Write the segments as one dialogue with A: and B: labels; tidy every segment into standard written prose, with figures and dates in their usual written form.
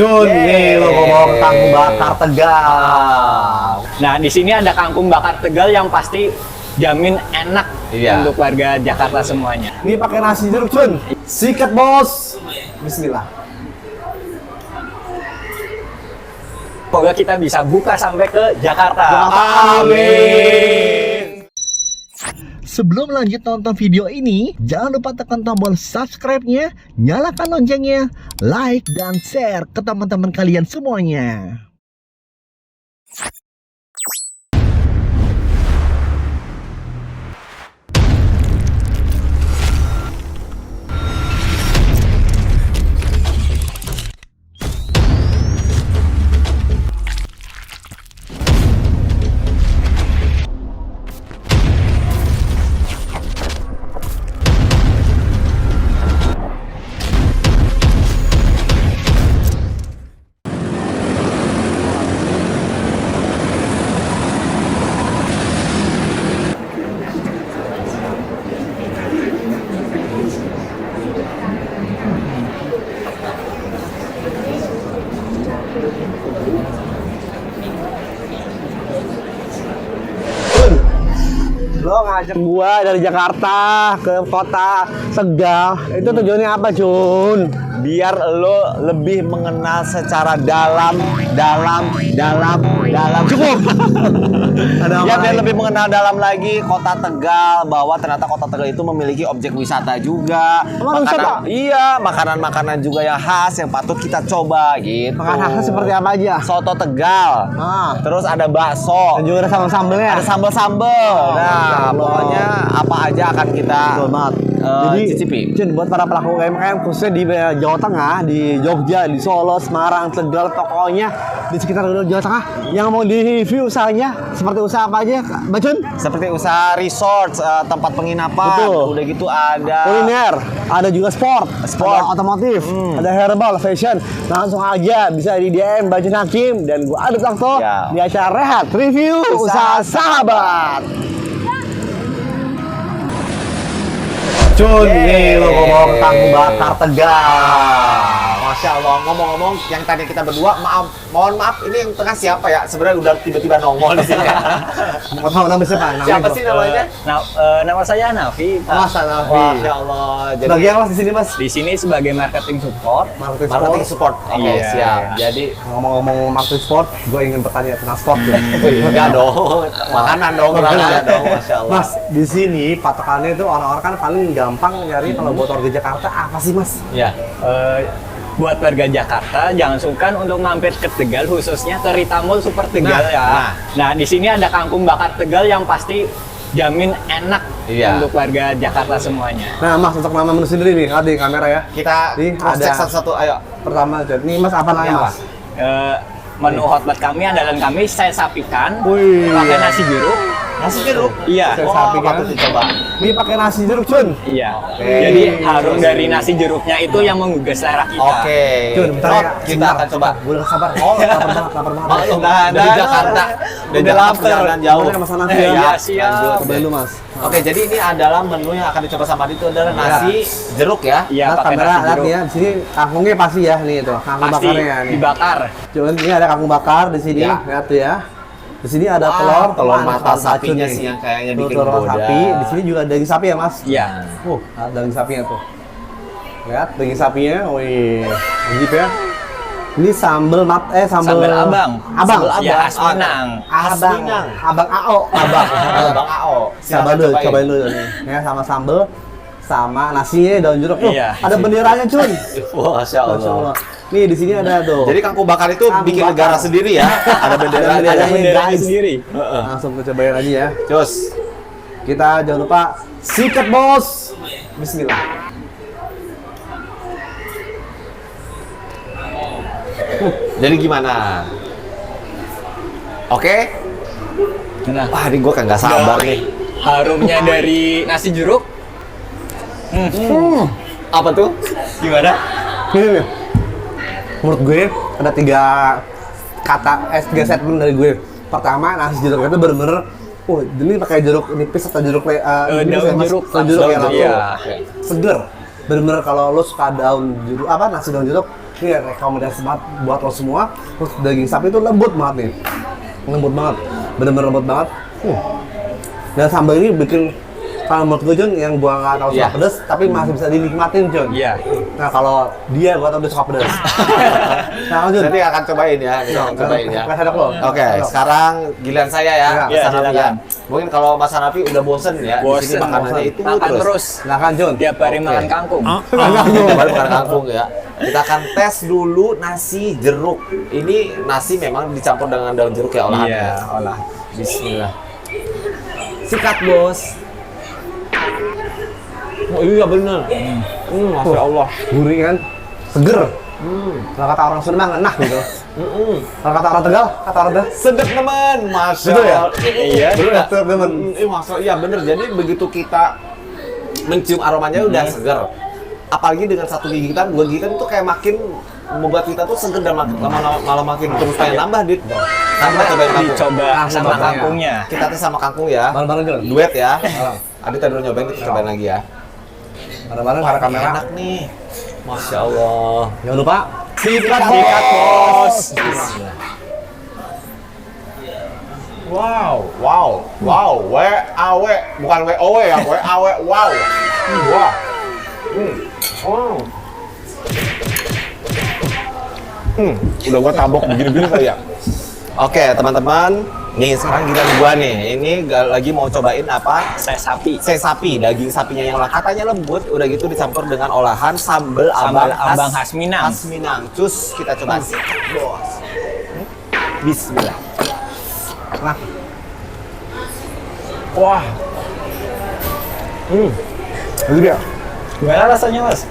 A: Cun, nih lo ngomong kangkung bakar Tegal.
B: Nah, di sini ada kangkung bakar Tegal yang pasti jamin enak untuk warga Jakarta semuanya.
A: Ini pakai nasi jeruk, Cun. Sikat, Bos. Bismillah.
B: Semoga kita bisa buka sampai ke Jakarta.
A: Amin.
C: Sebelum lanjut nonton video ini, jangan lupa tekan tombol subscribe-nya, nyalakan loncengnya, like dan share ke teman-teman kalian semuanya.
A: Lo ngajak gua dari Jakarta ke kota Tegal, itu tujuannya apa, Cun?
D: Biar lo lebih mengenal secara dalam. Cukup. Ya, biar lebih mengenal dalam lagi kota Tegal, bahwa ternyata kota Tegal itu memiliki objek wisata juga.
A: Wisata?
D: Iya, makanan-makanan juga yang khas yang patut kita coba gitu.
A: Makanan khasnya seperti apa aja?
D: Soto Tegal. Terus ada bakso.
A: Dan juga ada sambal-sambalnya.
D: Ada sambal-sambal. Nah, pokoknya apa aja akan kita cicipi.
A: Cun, buat para pelaku UMKM khususnya di Jawa Tengah, di Jogja, di Solo, Semarang, Tegal, pokoknya di sekitar Jawa Tengah yang mau di-review usahanya seperti usaha apa aja, Mbak Cun?
D: Seperti usaha resort, tempat penginapan.
A: Betul.
D: Udah gitu ada
A: Kuliner, ada juga sport, ada otomotif, ada herbal, fashion. Langsung aja bisa di DM Mbak Cun Hakim dan gua Adit Okto di acara Rehat Review Usaha Sahabat. Cun, nih lo ngomong kangkung bakar Tegal.
D: Masya Allah, ngomong-ngomong yang tadi kita berdua, mohon maaf, ini yang tengah siapa ya? Sebenarnya udah tiba-tiba nongol di sini.
A: Mau tahu nama siapa?
D: Siapa sih namanya?
B: Nama saya Nafi.
A: Mas Nafi.
D: Masya Allah. Jadi
A: Bagian Mas di sini, Mas?
B: Di sini sebagai marketing support.
D: Marketing support. Oke,
B: Iya,
D: siap.
B: iya.
D: Jadi
A: Ngomong-ngomong marketing sport, gue ingin bertanya tentang sport ya.
D: enggak dong, makanan dong, olahraga dong, Masya Allah.
A: Mas, di sini patokannya itu orang-orang kan paling gampang nyari kalau buat warga Jakarta apa sih, Mas?
B: Ya, buat warga Jakarta jangan sungkan untuk mampir ke Tegal, khususnya ke Rita Mall Super Tegal Nah, di sini ada kangkung bakar Tegal yang pasti jamin enak untuk warga Jakarta semuanya.
A: Nah, Mas, untuk nama menu sendiri nih, ada di kamera ya.
D: Kita cross check satu-satu, ayo.
A: Pertama, nih Mas apa namanya, Mas?
B: Menu hotbat kami andalan kami saya sapikan
A: Wih.
B: pakai nasi jeruk.
D: Nasi jeruk.
B: Iya.
A: Saya sapikan.
D: Patut dicoba.
A: Ini pakai nasi jeruk, Cun.
B: Iya. Jadi harum dari nasi jeruknya itu yang menggugah selera kita.
D: Oke.
A: Cun, bentar ya.
D: Kita akan coba.
A: Gue udah sabar. Oh, lapar banget.
D: Dari Jakarta. Dari Jakarta perjalanan jauh.
A: Udah, Mas Nafi ya.
B: Iya, siap.
A: Cobain dulu, Mas.
D: Oke, jadi ini adalah menu yang akan dicoba sama Adit, itu adalah nasi jeruk ya.
B: Iya,
A: Nah,
B: pakai
A: kamera
B: nasi
A: lihat
B: jeruk.
A: nih ya. Di sini kangkungnya pasti ya, nih itu. Kangkung
B: Pasti
A: bakarnya nih.
B: dibakar.
A: Cun, ini ada kangkung bakar di sini.
D: Ya.
A: Lihat tuh ya. Di sini ada
D: Telur
A: Wah,
D: mata
A: racun
D: sapinya
A: nih.
D: sih yang kayaknya
A: Tuh,
D: bikin
A: telur
D: goda.
A: sapi. Di sini juga ada daging sapi ya, Mas?
B: Iya.
A: Ada daging sapinya tuh. Lihat daging sapinya. Wih, wajib ya. Ini sambal
B: Sambal abang.
A: Abang.
B: Ya, khas Minang.
A: Abang AO.
D: Bang Ao.
A: Cobain dulu, cobain dulu nih. Ya, sama sambal, sama nasinya daun jeruk. Tuh,
B: Iya.
A: ada benderanya, Cun.
D: Masya Allah.
A: Nih di sini ada tuh.
D: Jadi kangkung bakar itu
A: Kangkung
D: bikin
A: bakar.
D: negara sendiri ya. Ada bendera.
B: Ada benderanya
A: guys.
B: sendiri.
A: Langsung kita cobain aja ya.
D: Cus.
A: Kita jangan lupa sikat, Bos. Bismillah.
D: Jadi gimana? Oke?
B: Nah,
D: Wah, ini gue kan nggak sabar nih.
B: harumnya dari nasi jeruk.
D: Apa tuh? Gimana?
A: Ini nih. Menurut gue ada tiga tiga statement dari gue. Pertama, nasi jeruk itu bener-bener ini pakai jeruk nipis atau jeruk nipis ya, Mas?
B: jeruk
A: Daun jeruk ya, langsung
B: iya.
A: seger. Bener-bener kalau lo suka daun jeruk nasi daun jeruk Ini rekomendasi banget buat lo semua. Terus daging sapi itu lembut banget nih. Lembut banget. Bener-bener lembut banget. Dan sambal ini bikin, kalau menurut gue Jun, yang gua nggak tahu suka pedas, tapi masih bisa dinikmatin Jun.
B: Iya.
A: Nah kalau dia gua tahu dia suka pedas. Nah Jun.
D: Nanti akan cobain ya, akan cobain ya. Oke,
A: Sendok.
D: sekarang giliran saya ya,
A: Iya,
D: Mas Hanafi ya.
B: silakan.
D: Mungkin kalau Mas Hanafi udah bosen ya, di sini
B: Bosen,
D: makanannya itu
B: makan terus.
A: Silakan Jun.
B: Tiap hari
D: Oke.
B: makan kangkung.
D: Baru makan kangkung ya. Kita akan tes dulu nasi jeruk. Ini nasi memang dicampur dengan daun jeruk ya olahannya.
B: Iya, olah.
D: Bismillah. Sikat bos. Oh iya bener. Masya Allah.
A: Gurih kan, seger. Kalau kata orang Sunda mah enak gitu. Kalau kata orang Tegal,
D: Sedap teman, Masya
A: Betul ya?
D: Allah.
B: Iya.
D: Bener nggak?
A: Sedap, teman.
D: Masya Allah, iya bener. Jadi begitu kita mencium aromanya udah seger. Apalagi dengan satu gigitan, 2 gigitan itu kayak makin membuat kita tuh seger dan malah makin terus pengen nambah, Dit. Nambah cobain kangkung.
B: Dicoba sama
A: Kangkung.
B: kangkungnya.
D: Kita tes sama kangkung ya.
A: bareng-bareng Jun.
D: Duet ya. Adit tadi udah nyobain, kita cobain lagi ya.
A: Bareng-bareng para kamera.
D: Enak nih. Masya Allah.
A: Jangan lupa
B: Sikat bos.
D: Wow, WAW, bukan WOW ya, WAW, wow. Wah. Wow. Udah gua tabok begini-begini kali ya. Oke, teman-teman. Nih, sekarang giliran gua nih. Ini lagi mau cobain apa?
B: Saya sapi.
D: Sapi, daging sapinya yang katanya lembut, udah gitu dicampur dengan olahan sambal
B: Sambal
D: abang
B: abang khas Minang.
D: Khas Minang. Cus, kita coba sikat, bos. Bismillah.
A: Nah,
D: Wah.
A: itu dia.
B: Gimana rasanya mas?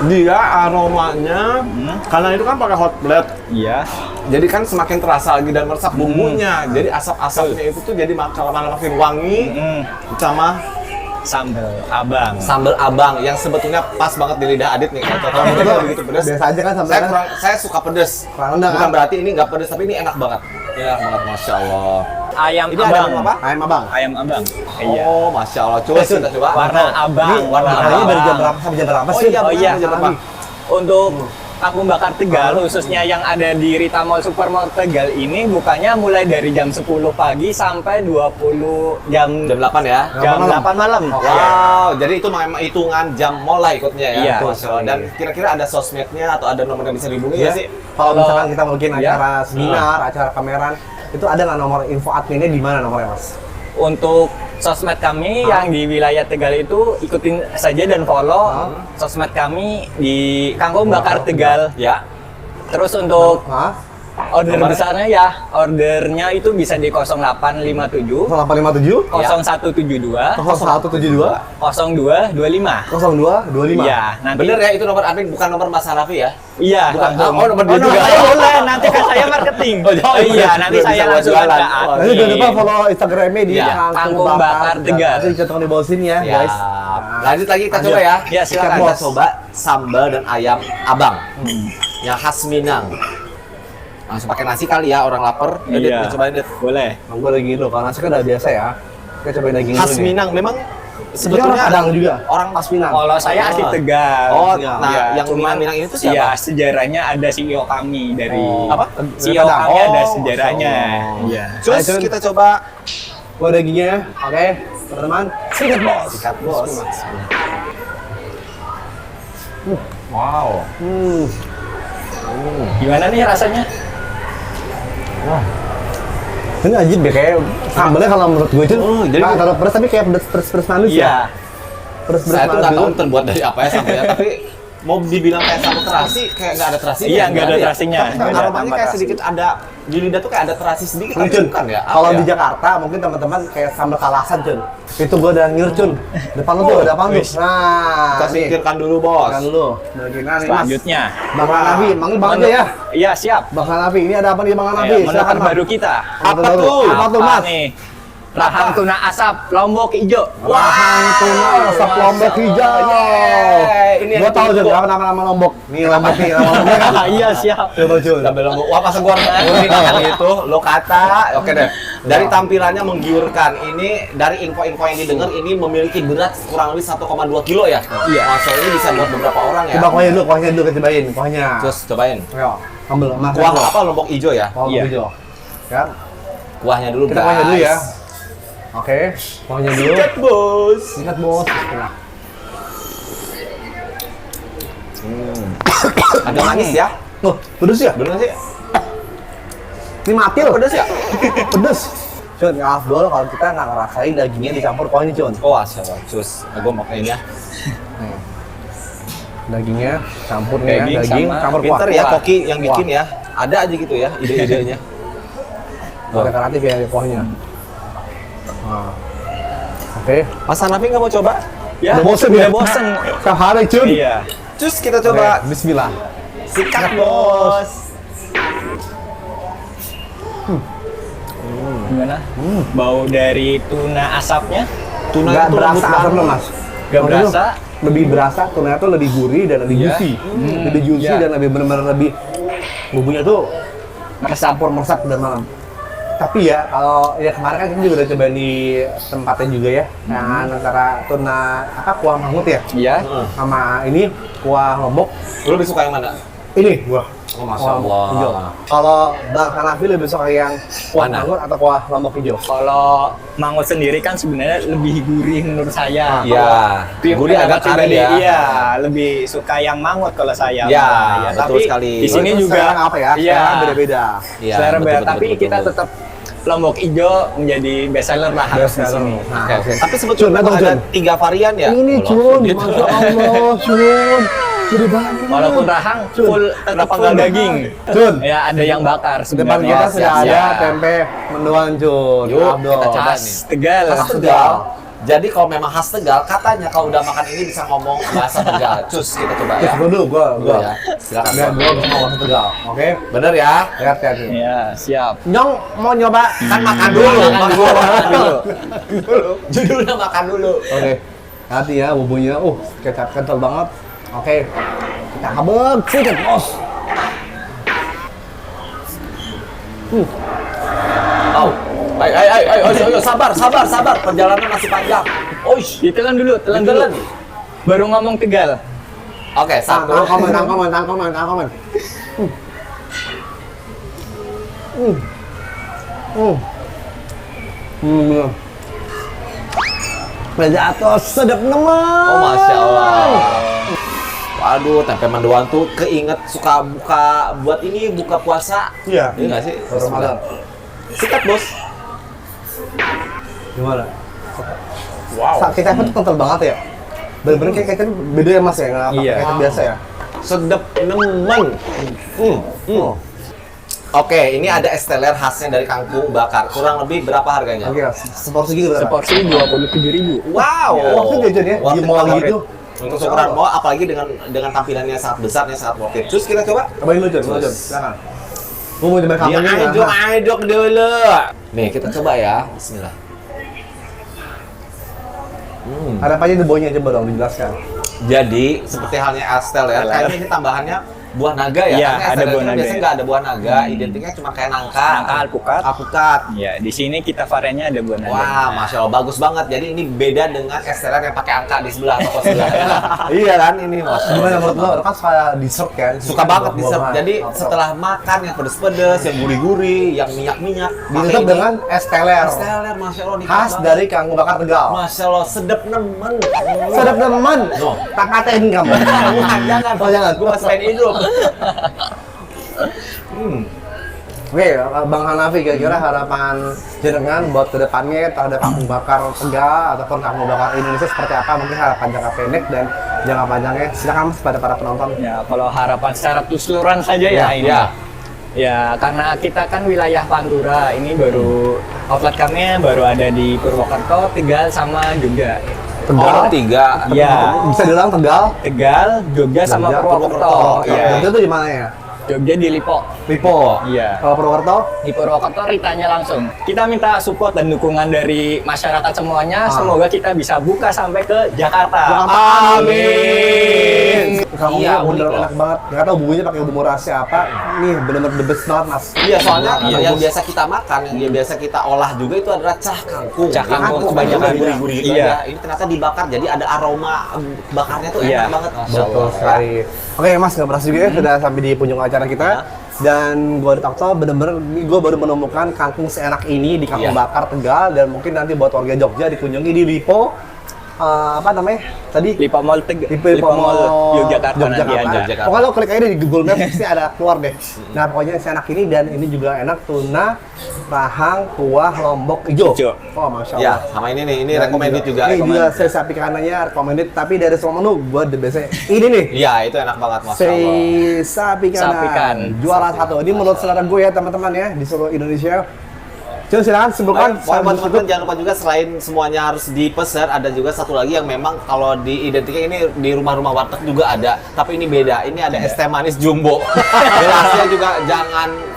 D: Dia aromanya karena itu kan pakai hot plate.
B: Iya.
D: Jadi kan semakin terasa lagi dan meresap bumbunya. Jadi asap-asapnya itu tuh jadi malah makin wangi sama
B: Sambal
D: abang yang sebetulnya pas banget di lidah Adit nih. Kalau menurut begitu pedas.
A: Biasa aja kan sambalnya.
D: Saya suka pedas.
A: Kurang rendah,
D: Bukan
A: kan?
D: berarti ini nggak pedas, tapi ini enak banget. Enak banget, Masya Allah.
B: Ayam
D: Ini
B: abang.
D: ada apa?
A: Ayam abang.
B: Ayam abang. Iya.
D: Oh, Masya Allah. Coba kita coba.
B: Warna abang.
A: Ini warna
B: abang.
A: abangnya dari jam berapa sampai jam berapa
D: Oh
A: sih?
D: iya,
B: Oh iya.
D: jam berapa?
B: Untuk Kangkung Bakar Tegal, khususnya yang ada di Rita Mall Supermall Tegal ini bukanya mulai dari jam 10 pagi sampai 20
D: Jam 8 ya?
B: jam
A: malam.
B: 8 malam.
D: Wow, jadi itu memang hitungan jam mulai ikutnya ya?
B: Iya.
D: Masya Allah. Dan kira-kira ada sosmednya atau ada nomor yang bisa dihubungi
A: Iya
D: nggak sih?
A: Kalau misalkan kita bikin
B: Iya.
A: acara seminar, acara pameran, itu ada nggak nomor info adminnya di mana nomornya mas?
B: Untuk sosmed kami yang di wilayah Tegal itu ikutin saja dan follow sosmed kami di Kangkung Bakar Tegal.
D: Ya.
B: Terus untuk
A: Hah?
B: order
D: Nomornya?
B: besarnya ya, ordernya itu bisa di 0857
A: 0857
B: 0172
A: 0172
B: 0225.
A: 0225.
B: Iya, nanti
D: Bener ya, itu nomor admin, bukan nomor Mas Hanafi ya?
B: Iya,
D: Bukan.
B: langsung.
D: Oh, nomor dia juga.
B: saya boleh, nanti kan saya marketing. iya, nanti
D: Bisa
B: saya
D: buat
B: langsung
D: jualan.
B: ke
D: Oh,
A: Nanti jangan lupa follow Instagramnya di
D: Iya,
B: Kangkung Bakar Tegal.
A: Nanti dicantumkan di bawah sini ya,
D: Ya.
A: guys.
D: Lanjut lagi kita
A: Lanjut.
D: coba ya.
B: Ya, silakan.
D: Kita coba sambal dan ayam abang. Yang khas Minang. Langsung pakai nasi kali ya, orang lapar. Ya, Dit,
B: Iya.
D: kita cobain, Dit.
B: Boleh.
A: Gue lagi dulu, kalau nasi kan udah biasa ya. Kita cobain daging
D: Khas
A: dulu nih.
D: Minang memang
A: Sebetulnya
D: sebetulnya
A: Padang juga.
D: orang
A: Khas Minang.
B: Kalau saya asli Tegal.
D: Oh,
B: Iya.
D: nah,
B: Iya,
D: yang
B: cuman
D: Minang ini tuh siapa?
B: Iya, sejarahnya ada CEO kami dari
D: Apa?
B: CEO
A: Padang.
B: kami ada
D: Oh,
B: sejarahnya.
D: Masya
B: Iya.
D: Terus
A: Ayo, Jun.
D: kita coba
A: Gua dagingnya, oke, teman-teman. Sikat bos.
D: sikat bos. Wow.
B: Gimana nih rasanya?
A: Ini ajib ya, kayak sambalnya kalau menurut gue itu
D: jadi-
A: nggak terlalu pedas, tapi kayak pedas manis ya.
B: Iya.
A: Pedas
D: Saya tuh nggak tahu
A: manis.
D: terbuat dari apa ya sambalnya, tapi mau dibilang kayak sambal terasi, kayak nggak ada terasinya.
B: Iya, nggak ada
D: sebenarnya.
B: terasinya.
D: Tapi
B: Nggak ada
D: aromanya
B: tambah
D: kayak
B: terasi.
D: sedikit ada di lidah tuh kayak ada terasi sedikit, tapi
A: Cun,
D: bukan ya? Apa
A: kalau
D: ya?
A: di Jakarta mungkin teman-teman kayak sambal kalasan Cun. Itu gue udah nyur Cun. Depan lu tuh, depan lu.
B: wis.
A: Nah,
D: Kita singkirkan dulu, bos.
A: Kan dulu. Bagian nih, Mas.
B: Selanjutnya.
A: Bang Hanafi, manggil Bang aja ya.
B: Iya, siap.
A: Bang Hanafi, ini ada apa nih Bang Hanafi?
B: Ayo, menu
A: Silakan, Bang.
B: terbaru kita.
D: Apa tuh?
A: Apa tuh, Mas?
B: nih? Rahang tuna asap Lombok hijau.
A: Rahang tuna asap Lombok hijau.
D: Ini
A: Gua tahu Jun, apa nama Lombok? Nih Lombok nih, Lombok.
B: Iya siap.
A: Coba Jun.
D: Sambil Lombok. Wah, pas gua itu lo kata. Oke deh. Dari tampilannya menggiurkan. Ini dari info-info yang didengar ini memiliki berat kurang lebih 1,2 kilo ya.
B: Iya.
D: Masuk ini bisa buat beberapa orang ya.
A: Coba kuahnya dulu kita cobain, kuahnya.
D: Terus cobain.
A: Ayo, ambil Mas.
D: Kuah apa Lombok hijau ya?
A: Kuah
B: Iya.
A: hijau. Kan?
D: Kuahnya dulu,
A: Kita kuahnya dulu ya. Oke, kuahnya dulu.
D: Sikat, Bos.
A: Sikat, Bos. Nah.
D: Agak manis ya.
A: Tuh, pedes ya?
D: Bener nggak sih?
A: Ini mati loh.
D: Pedes ya?
A: Pedes. Cun, nggak afdol kalau kita nggak ngerasain dagingnya dicampur kuahnya, Cun.
D: Oh, asal. Cus, gue mau ini ya.
A: Dagingnya campur nih
B: Daging
A: ya, daging
B: sama
A: campur kuah.
D: Pinter ya
A: Kuah.
D: koki yang bikin
A: Kuah.
D: ya. Ada aja gitu ya ide-idenya.
A: Oke, kreatif ya kuahnya. Nah. Oke.
D: Mas Hanafi nggak mau coba?
B: Ya,
A: Udah bosen ya?
B: udah bosen.
A: Setiap hari, Cun.
B: Iya.
D: Cus, kita coba.
A: Oke, bismillah.
D: Sikat, Bos.
B: Gimana? Bau dari tuna asapnya?
D: Tuna
A: Nggak
D: itu
A: berasa
D: lembut
A: asam
D: banget.
A: loh, Mas.
B: Nggak
A: Maksudnya
B: berasa?
A: Lebih berasa, tuna itu lebih gurih dan lebih
B: Iya.
A: juicy. Lebih juicy
B: Iya.
A: dan lebih benar-benar lebih bumbunya tuh meresap ke dalam. Tapi ya, kalau ya kemarin kan kita juga udah coba di tempatnya juga ya, yang antara tuna apa kuah mangut ya,
B: Iya.
A: sama ini kuah lombok.
D: Lu lebih suka yang mana?
A: Ini gua.
D: Oh, Masya
A: Kuah lombok
D: Allah.
A: hijau. Kalau Bang Hanafi lebih suka yang kuah
D: Mana?
A: mangut atau kuah lombok hijau?
B: Kalau mangut sendiri kan sebenarnya lebih gurih menurut saya.
D: Iya.
B: Itu yang
D: Gurih agak
B: pendapat
D: kari
B: pribadi,
D: ya.
B: Iya, lebih suka yang mangut kalau saya.
D: Iya,
B: Ya,
D: betul
B: tapi
D: sekali.
B: di sini
A: Terus
B: juga
A: selera apa ya?
B: Iya.
A: Selera beda-beda.
D: Iya,
B: Selera
D: betul,
B: beda,
D: betul,
B: tapi
D: betul,
B: kita
D: betul.
B: tetap Lombok hijau menjadi best seller lah harus di sini.
A: Nah,
D: Oke,
A: oke.
D: tapi sebetulnya
A: Cun,
D: ada
A: Cun.
D: 3 varian ya?
A: Ini
D: Kalau
A: Cun,
D: gitu.
A: Masya Allah, Cun. Gede banget.
B: Walaupun rahang full tetap
D: Kenapa
B: full
D: nggak
B: daging.
A: Cun.
B: Ya ada yang bakar
A: Depan
B: sebenarnya.
A: kita sudah
D: siap,
A: ada
D: siap.
A: tempe mendoan, Cun.
D: Yuk,
A: Abdul.
D: kita coba
B: Khas
D: nih.
B: Tegal.
D: Khas Tegal. Jadi kalau memang khas Tegal, katanya kalau udah makan ini bisa ngomong bahasa Tegal. Cus, kita coba ya.
A: Gua dulu, gua.
D: Ya. Silakan.
A: Dan gua bisa ngomong Tegal, oke?
D: Bener ya?
A: Lihat.
B: Ya, siap.
A: Nyong mau nyoba?
D: Kan makan dulu.
B: Makan dulu.
D: Judulnya makan dulu.
A: Oke. Hati ya bumbunya. Kecap kental banget. Oke. Kita habeg sedikit, Bos.
D: Oh. Ayo, sabar. Perjalanan masih panjang. Oish.
B: Ditelan dulu, telan dulu.
D: Ditelan.
B: Baru ngomong Tegal.
D: Oke, satu.
A: Tangkomen. Jatuh sedap nemen.
D: Oh, Masya Allah. Waduh, tempe mendoan tuh keinget suka buka buat ini buka puasa.
A: Iya.
D: Iya nggak sih?
A: Ramadan.
D: Sikat, Bos.
A: Gimana?
D: Wow.
A: Kita tuh kental banget ya. Bener-bener kayak kecap beda ya Mas ya, nggak
B: Iya.
A: kayak kecap biasa ya.
D: Sedap nemen. Oke, ini ada es teler khasnya dari kangkung bakar. Kurang lebih berapa harganya?
A: Oke, seporsi gitu berapa?
B: Seporsi 27.000.
D: Wow.
A: Worth it ya, Jon, ya?
D: Worth
A: Di
D: it
A: mall
D: banget.
A: gitu.
D: Untuk ukuran mall, apalagi dengan tampilannya sangat besar, sangat worth it. Terus kita coba.
A: Cobain lu, Jon. Silakan. Gua mau coba
D: Dia
A: kangkungnya.
D: aidok dulu. Nih, kita coba ya. Bismillah.
A: Ada apa aja di bawahnya, coba dong dijelaskan.
D: Jadi, seperti halnya es teler, kayaknya ini tambahannya buah naga ya?
B: Iya,
D: Karena es
B: ada
D: teler
B: buah
D: itu
B: naga
D: biasanya
B: ya.
D: nggak ada buah naga, identiknya cuma kayak nangka.
B: Nangka, alpukat.
D: Alpukat.
B: Ya, di sini kita variannya ada buah naga.
D: Wah, Masya Allah, bagus banget. Jadi ini beda dengan es teler yang pakai angka di sebelah toko sebelah.
A: Iya
D: kan ini, Mas?
A: Gimana menurut lo? Lo kan suka dessert kan?
D: Suka banget dessert.
A: Buah-buahan.
D: Jadi setelah makan yang pedes-pedes, yang gurih-gurih, yang minyak-minyak,
A: ditutup
D: pakai ini.
A: dengan es teler.
D: es teler, Masya Allah, nikmat
A: Khas
D: banget.
A: dari kangkung bakar Tegal.
D: Masya Allah, sedap nemen.
A: Sedap nemen.
D: No.
A: Tak katain kamu.
D: Jangan,
A: Oh, jangan.
D: Gue masih pengen hidup.
A: Oke, Bang Hanafi, kira-kira harapan jenengan buat kedepannya terhadap kangkung bakar Tegal ataupun kangkung bakar Indonesia seperti apa? Mungkin harapan jangka pendek dan jangka panjangnya. Silakan Mas pada para penonton.
B: Ya, kalau harapan secara keseluruhan saja ya, ini.
D: ya.
B: Ya, karena kita kan wilayah Pantura, ini baru outlet kami baru ada di Purwokerto, Tegal, sama Jogja.
D: Oh, 3.
B: Ya,
A: Bisa diulang Tegal.
B: Tegal, Jogja, sama
A: Jogja,
B: Purwokerto.
A: Purwokerto.
B: Ya.
A: Jogja itu di mana ya?
B: Jogja di Lipo.
A: Lipo.
B: Iya.
A: Kalau Purwokerto?
B: Di Purwokerto Ritanya langsung. Kita minta support dan dukungan dari masyarakat semuanya. Semoga kita bisa buka sampai ke Jakarta.
A: Amin.
D: Iya,
A: Kangkungnya bener
D: unik loh.
A: enak banget. Nggak tahu bumbunya pakai bumbu rahasia apa. Nih bener-bener the best banget, Mas.
D: Iya, soalnya
B: Iya,
D: yang
B: Bos.
D: biasa kita makan, yang biasa kita olah juga itu adalah cah kangkung.
B: Cah kangkung
D: kebanyakan
B: kebanyakan.
D: gurih-gurih gitu
B: Iya.
D: aja. Ini ternyata dibakar, jadi ada aroma bakarnya tuh
B: Iya.
D: enak banget. Masya
A: Betul
D: Allah.
A: sekali. Oke Mas, nggak berasa juga ya sudah sampai di penghujung acara kita. Dan gue Tokto bener-bener gue baru menemukan kangkung seenak ini di Kampung
D: Iya.
A: Bakar Tegal, dan mungkin nanti buat warga Jogja dikunjungi di Lipo. Apa namanya tadi?
B: Lipo Mall
A: Lipo Mall
B: Yogyakarta nanti aja.
D: Yogyakarta.
A: Pokoknya lo klik aja di Google Maps pasti ada keluar deh. Nah pokoknya seenak ini, dan ini juga enak, tuna, rahang, kuah, lombok hijau.
B: Hijau.
A: Oh masya
D: Ya,
A: Allah.
D: sama ini
A: Dan
D: recommended juga.
A: Ini juga saya sapi kanannya recommended, tapi dari semua menu gue the best ini nih.
D: Iya, itu enak banget Masya Allah.
A: Sapi kanan.
B: Sapi kan.
A: Juara satu. Ini menurut selera gue ya teman-teman ya di seluruh Indonesia. Coba silakan sebutkan.
D: Buat teman-teman jangan lupa juga, selain semuanya harus dipesan, ada juga satu lagi yang memang kalau diidentikan ini di rumah-rumah warteg juga ada, tapi ini beda. Ini ada es teh manis jumbo. Gelasnya juga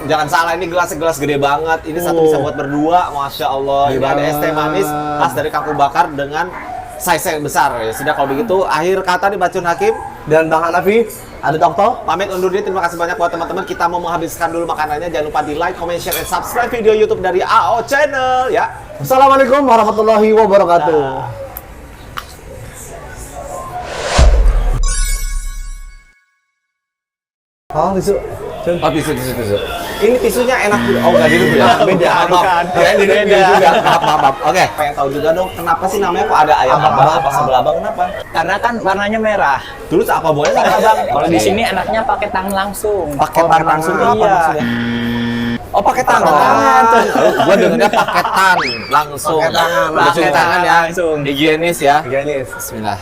D: jangan salah, ini gelas gede banget. Ini satu bisa buat berdua, Masya Allah. Ini ada es teh manis khas dari Kangkung Bakar dengan size yang besar. Ya sudah, kalau begitu akhir kata nih Bacun Hakim
A: Dan Bang Hanafi, ada Tokto.
D: pamit undur diri. Terima kasih banyak buat teman-teman. Kita mau menghabiskan dulu makanannya. Jangan lupa di like, comment, share, dan subscribe video YouTube dari AO Channel ya.
A: Assalamualaikum warahmatullahi wabarakatuh. Oh, tisu.
D: Oh, tisu. Ini tisunya enak juga. Oh, nggak gitu ya?
A: Beda,
D: Maaf.
B: bukan.
D: Ya, ini beda juga. Maaf. Oke, pengen tahu juga dong, kenapa sih namanya kok ada ayam abang apa sebelah abang, kenapa?
B: Karena kan warnanya merah.
D: Terus apa boleh sama abang?
B: Kalau di sini enaknya pakai tangan langsung.
D: pakai
A: Oh,
D: tangan
A: pakai
D: langsung
A: tangan.
D: itu apa
B: Iya.
D: maksudnya? Oh, pakai tangan. Gua dengernya paketan langsung.
A: Pakai tangan
D: Langsung
B: langsung.
D: tangan ya.
B: Langsung.
D: Higienis ya.
A: Guys.
D: Bismillah.